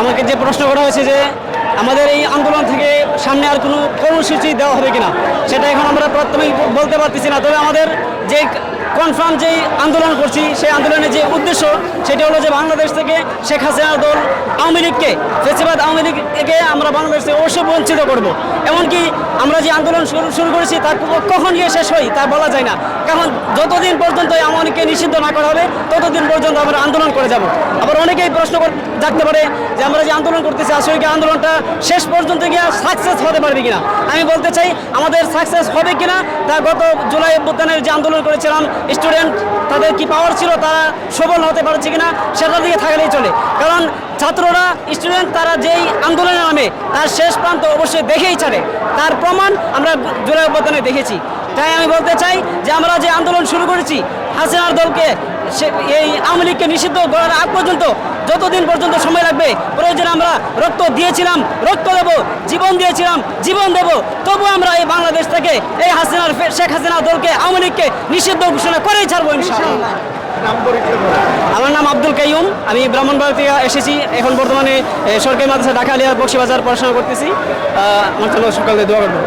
আমাকে যে প্রশ্ন করা হয়েছে যে আমাদের এই আন্দোলন থেকে সামনে আর কোনো কর্মসূচি দেওয়া হবে কিনা, সেটা এখন আমরা প্রথমেই বলতে পারতেছি না। তবে আমাদের যে কনফার্ম যেই আন্দোলন করছি, সেই আন্দোলনের যে উদ্দেশ্য সেটা হলো যে বাংলাদেশ থেকে শেখ হাসিনার দল আওয়ামী লীগকে, ফেসিবাদ আওয়ামী লীগকে আমরা বাংলাদেশ থেকে অবশ্যই বঞ্চিত করব। এমনকি আমরা যে আন্দোলন শুরু করেছি তার কখন গিয়ে শেষ হয় তা বলা যায় না, কারণ যতদিন পর্যন্ত এই আওয়ামী লীগকে নিষিদ্ধ না করা হবে ততদিন পর্যন্ত আমরা আন্দোলন করে যাব। আবার অনেকেই প্রশ্ন থাকতে পারে যে আমরা যে আন্দোলন করতেছি আসলে কি আন্দোলনটা শেষ পর্যন্ত গিয়ে সাকসেস হতে পারবে কিনা। আমি বলতে চাই আমাদের সাকসেস হবে কিনা তা গত জুলাই অভ্যুত্থানের যে আন্দোলন করেছিলাম স্টুডেন্ট, তাদের কি পাওয়ার ছিল, তারা সফল হতে পারছে কিনা সেটার দিকে থাকলেই চলে। কারণ ছাত্ররা, স্টুডেন্ট, তারা যেই আন্দোলনের নামে তার শেষ প্রান্ত অবশ্যই দেখেই ছাড়ে, তার প্রমাণ আমরা জুলাই অভ্যুত্থানে দেখেছি। তাই আমি বলতে চাই যে আমরা যে আন্দোলন শুরু করেছি হাসিনার দলকে, এই আওয়ামী লীগকে নিষিদ্ধ করার আগ পর্যন্ত যতদিন পর্যন্ত সময় লাগবে, প্রয়োজনে আমরা রক্ত দিয়েছিলাম, রক্ত দেব, জীবন দিয়েছিলাম, জীবন দেব, তবু আমরা এই বাংলাদেশ থেকে এই শেখ হাসিনা দলকে, আওয়ামী লীগকে নিষিদ্ধ ঘোষণা করেই ছাড়বো ইনশাআল্লাহ। আমার নাম আব্দুল কাইয়ুম, আমি ব্রাহ্মণবাড়িয়া থেকে এসেছি। এখন বর্তমানে সরকারি মাদ্রাসা ঢাকা আলিয়া বক্সিবাজার পড়াশোনা করতেছি। আমার জন্য সকালে দোয়া করবো।